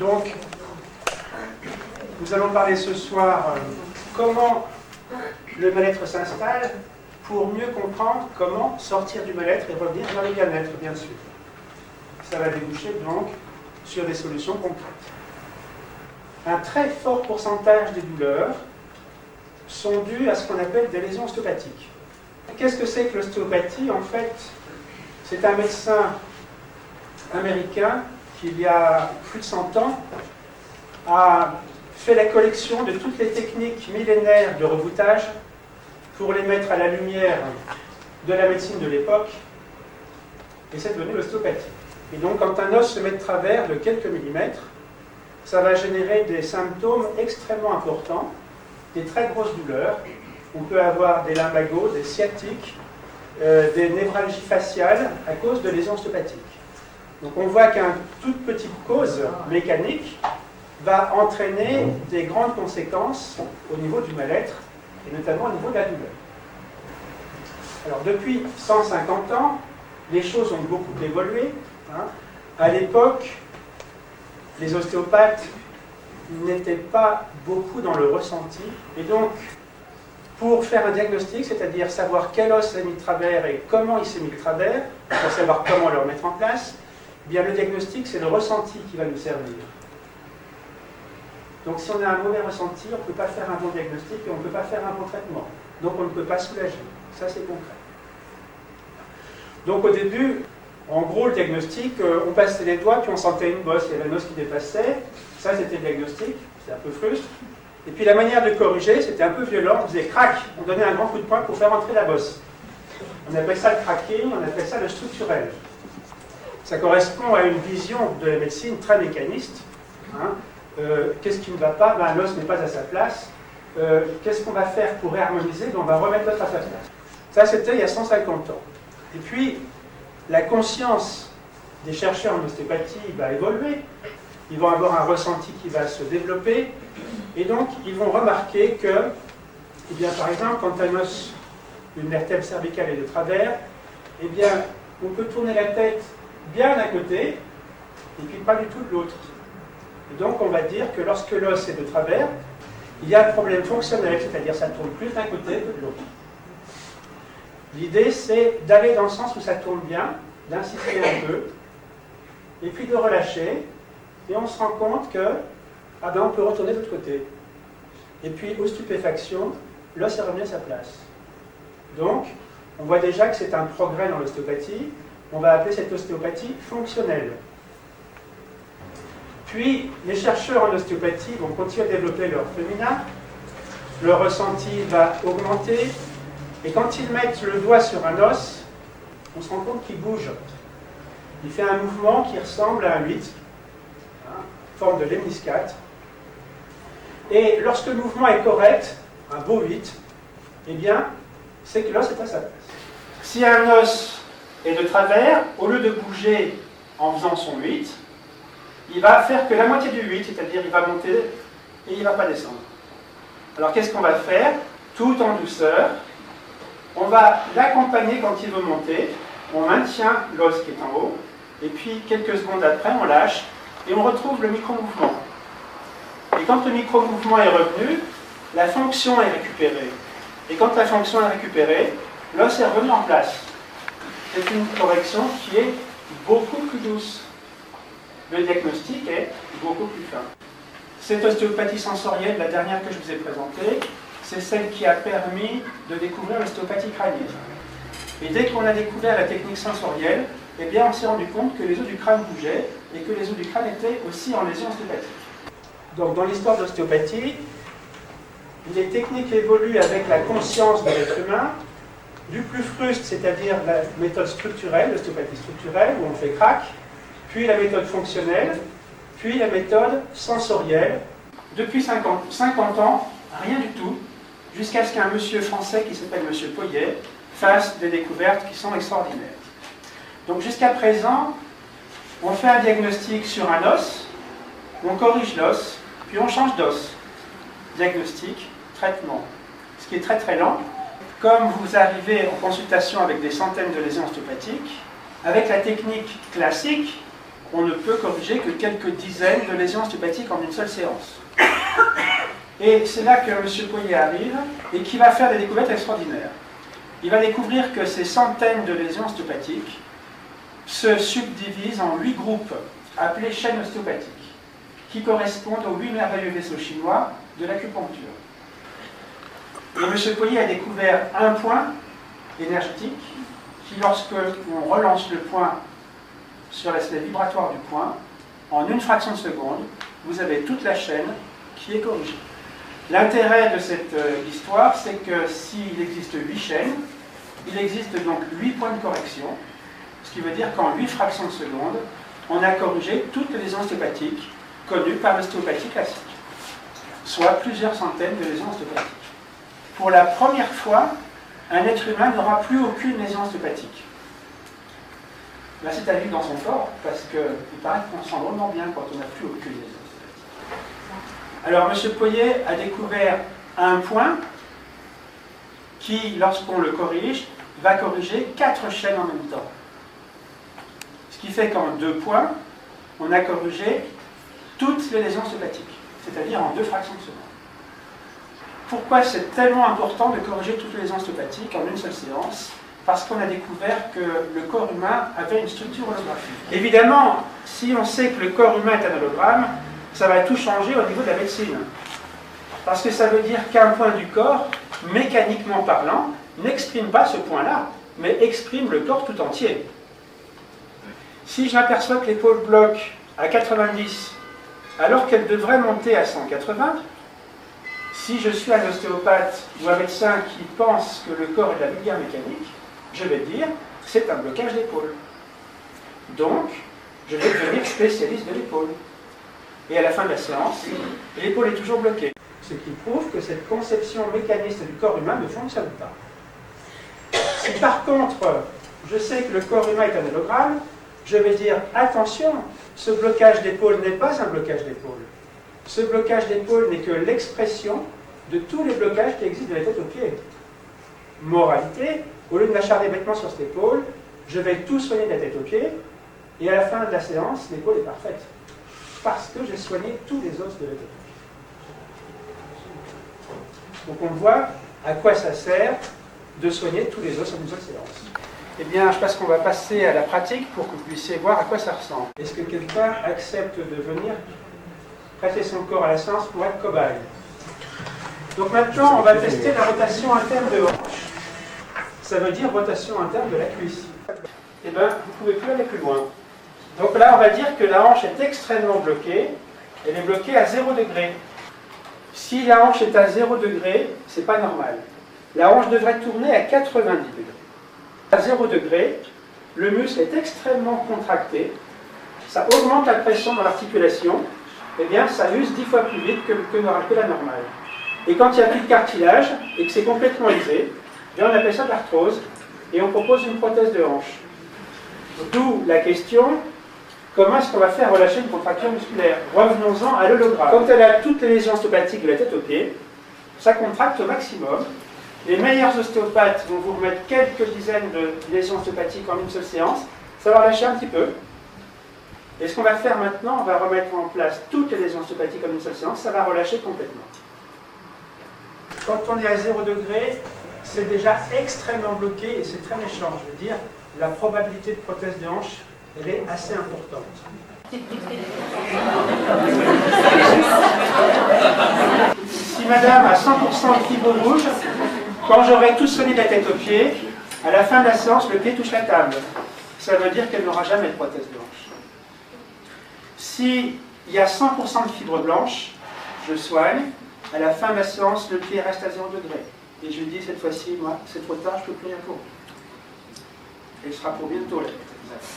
Donc, nous allons parler ce soir comment le mal-être s'installe pour mieux comprendre comment sortir du mal-être et revenir vers le bien-être, bien sûr. Ça va déboucher donc sur des solutions concrètes. Un très fort pourcentage des douleurs sont dues à ce qu'on appelle des lésions ostéopathiques. Qu'est-ce que c'est que l'ostéopathie? En fait, c'est un médecin américain qui, il y a plus de 100 ans, a fait la collection de toutes les techniques millénaires de reboutage pour les mettre à la lumière de la médecine de l'époque, et c'est devenu l'ostéopathie. Et donc, quand un os se met de travers de quelques millimètres, ça va générer des symptômes extrêmement importants, des très grosses douleurs. On peut avoir des lumbagos, des sciatiques, des névralgies faciales à cause de lésions ostéopathiques. Donc on voit qu'une toute petite cause mécanique va entraîner des grandes conséquences au niveau du mal-être, et notamment au niveau de la douleur. Alors depuis 150 ans, les choses ont beaucoup évolué. À l'époque, les ostéopathes n'étaient pas beaucoup dans le ressenti, et donc pour faire un diagnostic, c'est-à-dire savoir quel os s'est mis de travers et comment il s'est mis de travers, pour savoir comment le remettre en place, eh bien le diagnostic, c'est le ressenti qui va nous servir. Donc si on a un mauvais ressenti, on ne peut pas faire un bon diagnostic et on ne peut pas faire un bon traitement. Donc on ne peut pas soulager. Ça, c'est concret. Donc au début, en gros, le diagnostic, on passait les doigts, puis on sentait une bosse, il y avait un os qui dépassait. Ça, c'était le diagnostic, c'est un peu frustre. Et puis la manière de corriger, c'était un peu violent, on faisait crac, on donnait un grand coup de poing pour faire entrer la bosse. On appelle ça le cracking, on appelle ça le structurel. Ça correspond à une vision de la médecine très mécaniste. Qu'est-ce qui ne va pas? L'os n'est pas à sa place. Qu'est-ce qu'on va faire pour réharmoniser? On va remettre l'os à sa place. Ça, c'était il y a 150 ans. Et puis, la conscience des chercheurs en ostéopathie va évoluer. Ils vont avoir un ressenti qui va se développer. Et donc, ils vont remarquer que, eh bien, par exemple, quand un os, une vertèbre cervicale est de travers, eh bien, on peut tourner la tête bien d'un côté, et puis pas du tout de l'autre. Et donc, on va dire que lorsque l'os est de travers, il y a un problème fonctionnel, c'est-à-dire ça tourne plus d'un côté que de l'autre. L'idée, c'est d'aller dans le sens où ça tourne bien, d'insister un peu, et puis de relâcher, et on se rend compte que, on peut retourner de l'autre côté. Et puis, aux stupéfactions, l'os est revenu à sa place. Donc, on voit déjà que c'est un progrès dans l'ostéopathie. On va appeler cette ostéopathie fonctionnelle. Puis, les chercheurs en ostéopathie vont continuer à développer leur féminin. Leur ressenti va augmenter. Et quand ils mettent le doigt sur un os, on se rend compte qu'il bouge. Il fait un mouvement qui ressemble à un 8, forme de lemniscate. Et lorsque le mouvement est correct, un beau 8, eh bien, c'est que l'os est à sa place. Si un os est de travers, au lieu de bouger en faisant son 8, il va faire que la moitié du 8, c'est-à-dire il va monter et il ne va pas descendre. Alors qu'est-ce qu'on va faire? Tout en douceur, on va l'accompagner quand il veut monter, on maintient l'os qui est en haut, et puis quelques secondes après, on lâche, et on retrouve le micro-mouvement. Et quand le micro-mouvement est revenu, la fonction est récupérée. Et quand la fonction est récupérée, l'os est revenu en place. C'est une correction qui est beaucoup plus douce. Le diagnostic est beaucoup plus fin. Cette ostéopathie sensorielle, la dernière que je vous ai présentée, c'est celle qui a permis de découvrir l'ostéopathie crânienne. Et dès qu'on a découvert la technique sensorielle, eh bien on s'est rendu compte que les os du crâne bougeaient et que les os du crâne étaient aussi en lésion ostéopathique. Donc dans l'histoire de l'ostéopathie, les techniques évoluent avec la conscience de l'être humain, du plus fruste, c'est-à-dire la méthode structurelle, l'ostéopathie structurelle, où on fait crack, puis la méthode fonctionnelle, puis la méthode sensorielle. Depuis 50 ans, rien du tout, jusqu'à ce qu'un monsieur français qui s'appelle monsieur Poyet fasse des découvertes qui sont extraordinaires. Donc jusqu'à présent, on fait un diagnostic sur un os, on corrige l'os, puis on change d'os. Diagnostic, traitement. Ce qui est très très lent. Comme vous arrivez en consultation avec des centaines de lésions ostéopathiques, avec la technique classique, on ne peut corriger que quelques dizaines de lésions ostéopathiques en une seule séance. Et c'est là que M. Poyer arrive et qui va faire des découvertes extraordinaires. Il va découvrir que ces centaines de lésions ostéopathiques se subdivisent en 8 groupes appelés chaînes ostéopathiques, qui correspondent aux 8 merveilleux vaisseaux chinois de l'acupuncture. Et M. Poyer a découvert un point énergétique qui, lorsque on relance le point sur l'aspect vibratoire du point, en une fraction de seconde, vous avez toute la chaîne qui est corrigée. L'intérêt de cette histoire, c'est que s'il existe 8 chaînes, il existe donc 8 points de correction, ce qui veut dire qu'en 8 fractions de seconde, on a corrigé toutes les lésions ostéopathiques connues par l'ostéopathie classique, soit plusieurs centaines de lésions ostéopathiques. Pour la première fois, un être humain n'aura plus aucune lésion ostéopathique. Là, c'est à vivre dans son corps, parce qu'il paraît qu'on sent vraiment bien quand on n'a plus aucune lésion ostéopathique. Alors, M. Poyer a découvert un point qui, lorsqu'on le corrige, va corriger 4 chaînes en même temps. Ce qui fait qu'en 2 points, on a corrigé toutes les lésions ostéopathiques, c'est-à-dire en 2 fractions de seconde. Pourquoi c'est tellement important de corriger toutes les lésions ostéopathiques en une seule séance? Parce qu'on a découvert que le corps humain avait une structure holographique. Évidemment, si on sait que le corps humain est un hologramme, ça va tout changer au niveau de la médecine. Parce que ça veut dire qu'un point du corps, mécaniquement parlant, n'exprime pas ce point-là, mais exprime le corps tout entier. Si je m'aperçois que l'épaule bloque à 90, alors qu'elle devrait monter à 180, si je suis un ostéopathe ou un médecin qui pense que le corps est de la vulgaire mécanique, je vais dire c'est un blocage d'épaule. Donc, je vais devenir spécialiste de l'épaule. Et à la fin de la séance, l'épaule est toujours bloquée. Ce qui prouve que cette conception mécaniste du corps humain ne fonctionne pas. Si par contre, je sais que le corps humain est un hologramme, je vais dire attention, ce blocage d'épaule n'est pas un blocage d'épaule. Ce blocage d'épaule n'est que l'expression de tous les blocages qui existent de la tête aux pieds. Moralité, au lieu de m'acharner bêtement sur cette épaule, je vais tout soigner de la tête aux pieds, et à la fin de la séance, l'épaule est parfaite. Parce que j'ai soigné tous les os de la tête aux pieds. Donc on voit à quoi ça sert de soigner tous les os en une seule séance. Eh bien, je pense qu'on va passer à la pratique pour que vous puissiez voir à quoi ça ressemble. Est-ce que quelqu'un accepte de venir prêter son corps à la séance pour être cobaye? Donc maintenant, on va tester la rotation interne de hanche. Ça veut dire rotation interne de la cuisse. Eh bien, vous ne pouvez plus aller plus loin. Donc là, on va dire que la hanche est extrêmement bloquée. Elle est bloquée à 0 degré. Si la hanche est à 0 degré, ce n'est pas normal. La hanche devrait tourner à 90 degrés. À 0 degré, le muscle est extrêmement contracté. Ça augmente la pression dans l'articulation. Eh bien, ça use 10 fois plus vite que la normale. Et quand il n'y a plus de cartilage et que c'est complètement usé, on appelle ça de l'arthrose et on propose une prothèse de hanche. D'où la question, comment est-ce qu'on va faire relâcher une contracture musculaire? Revenons-en à l'hologramme. Quand elle a toutes les lésions ostéopathiques de la tête aux pieds, ça contracte au maximum. Les meilleurs ostéopathes vont vous remettre quelques dizaines de lésions ostéopathiques en une seule séance. Ça va relâcher un petit peu. Et ce qu'on va faire maintenant, on va remettre en place toutes les lésions ostéopathiques en une seule séance. Ça va relâcher complètement. Quand on est à 0 degré, c'est déjà extrêmement bloqué et c'est très méchant. Je veux dire, la probabilité de prothèse de hanche, elle est assez importante. Si madame a 100% de fibre rouge, quand j'aurai tout soigné de la tête aux pieds, à la fin de la séance, le pied touche la table. Ça veut dire qu'elle n'aura jamais de prothèse de hanche. S'il y a 100% de fibre blanche, je soigne. À la fin de la séance, le pied reste à 0 degré. Et je lui dis cette fois-ci, moi, c'est trop tard, je ne peux plus rien pour vous. Et ce sera pour bientôt la prothèse.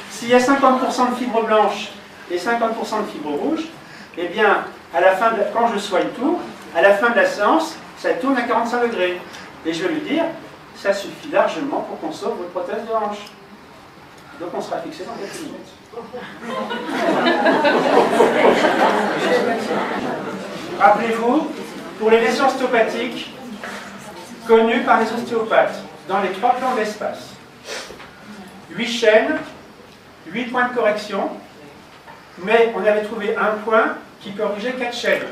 S'il y a 50% de fibre blanche et 50% de fibre rouge, eh bien, à la fin quand je soigne tout, à la fin de la séance, ça tourne à 45 degrés. Et je vais lui dire, ça suffit largement pour qu'on sauve votre prothèse de hanche. Donc on sera fixé dans quelques minutes. Rappelez-vous, pour les lésions ostéopathiques, connues par les ostéopathes, dans les 3 plans de l'espace, 8 chaînes, 8 points de correction, mais on avait trouvé un point qui corrigeait 4 chaînes,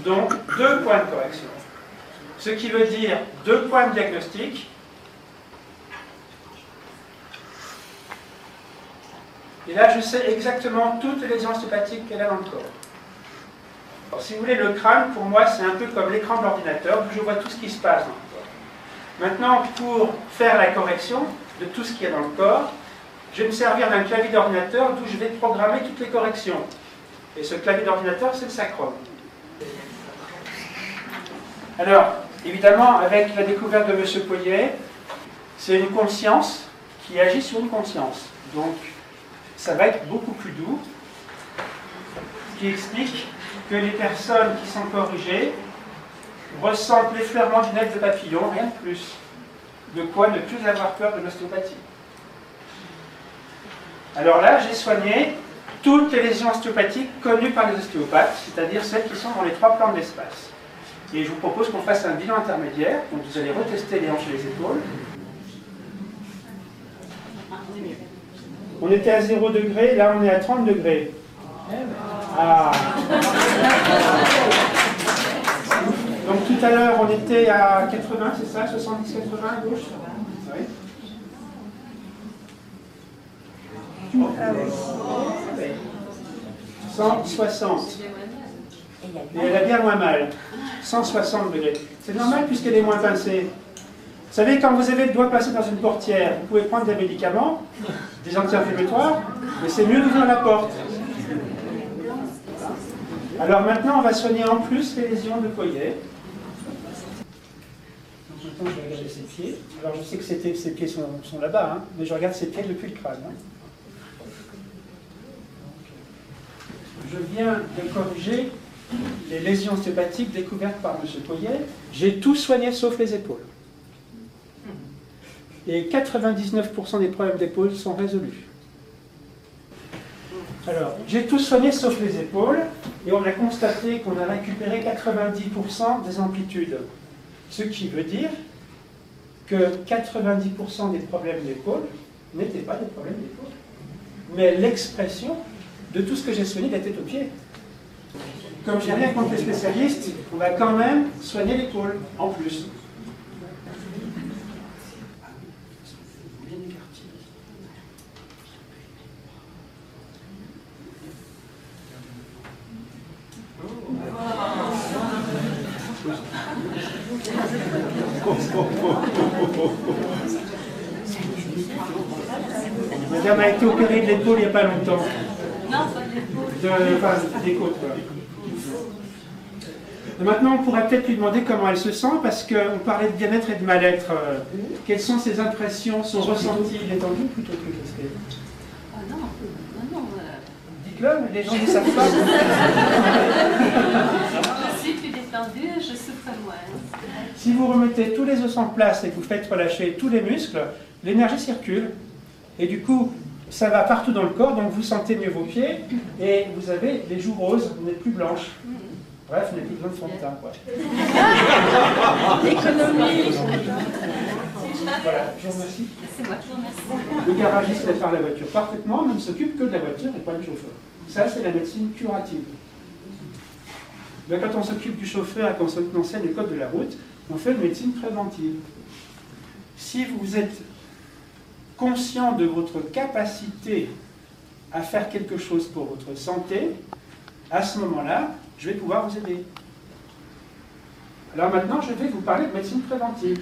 donc 2 points de correction. Ce qui veut dire 2 points de diagnostic, et là je sais exactement toutes les lésions ostéopathiques qu'elle a dans le corps. Alors, si vous voulez, le crâne, pour moi, c'est un peu comme l'écran de l'ordinateur, où je vois tout ce qui se passe dans le corps. Maintenant, pour faire la correction de tout ce qu'il y a dans le corps, je vais me servir d'un clavier d'ordinateur d'où je vais programmer toutes les corrections. Et ce clavier d'ordinateur, c'est le sacrum. Alors, évidemment, avec la découverte de M. Poyet, c'est une conscience qui agit sur une conscience. Donc, ça va être beaucoup plus doux, ce qui explique que les personnes qui sont corrigées ressentent l'effleurement d'une aile de papillon, rien de plus. De quoi ne plus avoir peur de l'ostéopathie. Alors là, j'ai soigné toutes les lésions ostéopathiques connues par les ostéopathes, c'est-à-dire celles qui sont dans les 3 plans de l'espace. Et je vous propose qu'on fasse un bilan intermédiaire, donc vous allez retester les hanches et les épaules. On était à 0 degré, là on est à 30 degrés. Ah. Donc tout à l'heure on était à 80, c'est ça, 70-80 à gauche? Oui. 160. Et elle a bien moins mal. 160 degrés. C'est normal puisqu'elle est moins pincée. Vous savez, quand vous avez le doigt passé dans une portière, vous pouvez prendre des médicaments, des anti-inflammatoires, mais c'est mieux d'ouvrir la porte. Alors maintenant, on va soigner en plus les lésions de Poyet. Donc maintenant, je vais regarder ses pieds. Alors je sais que ses pieds sont là-bas, hein, mais je regarde ses pieds depuis le crâne. Hein. Je viens de corriger les lésions ostéopathiques découvertes par M. Poyet. J'ai tout soigné sauf les épaules. Et 99% des problèmes d'épaule sont résolus. Alors, j'ai tout soigné sauf les épaules, et on a constaté qu'on a récupéré 90% des amplitudes. Ce qui veut dire que 90% des problèmes d'épaule n'étaient pas des problèmes d'épaule. Mais l'expression de tout ce que j'ai soigné était au pied. Comme j'ai rien contre les spécialistes, on va quand même soigner l'épaule, en plus. Madame a été opérée de l'épaule il n'y a pas longtemps. Non, pas de l'épaule. Enfin, des côtes. Et maintenant, on pourrait peut-être lui demander comment elle se sent, parce qu'on parlait de bien-être et de mal-être. Quelles sont ses impressions, son ressenti? Il est tendu plutôt que crispé? Ah non, non. Dites-le, les gens ne savent pas. Je suis plus détendue, je souffre moins. Si vous remettez tous les os en place et que vous faites relâcher tous les muscles, l'énergie circule. Et du coup, ça va partout dans le corps, donc vous sentez mieux vos pieds et vous avez les joues roses, vous n'êtes plus blanches. Bref, vous n'avez plus besoin de fond de teint, quoi. L'économie. Voilà, je vous remercie. C'est moi qui vous remercie. Le garagiste répare la voiture parfaitement, mais ne s'occupe que de la voiture et pas du chauffeur. Ça, c'est la médecine curative. Mais quand on s'occupe du chauffeur et qu'on enseigne le code de la route, on fait une médecine préventive. Si vous êtes conscient de votre capacité à faire quelque chose pour votre santé, à ce moment-là, je vais pouvoir vous aider. Alors maintenant, je vais vous parler de médecine préventive.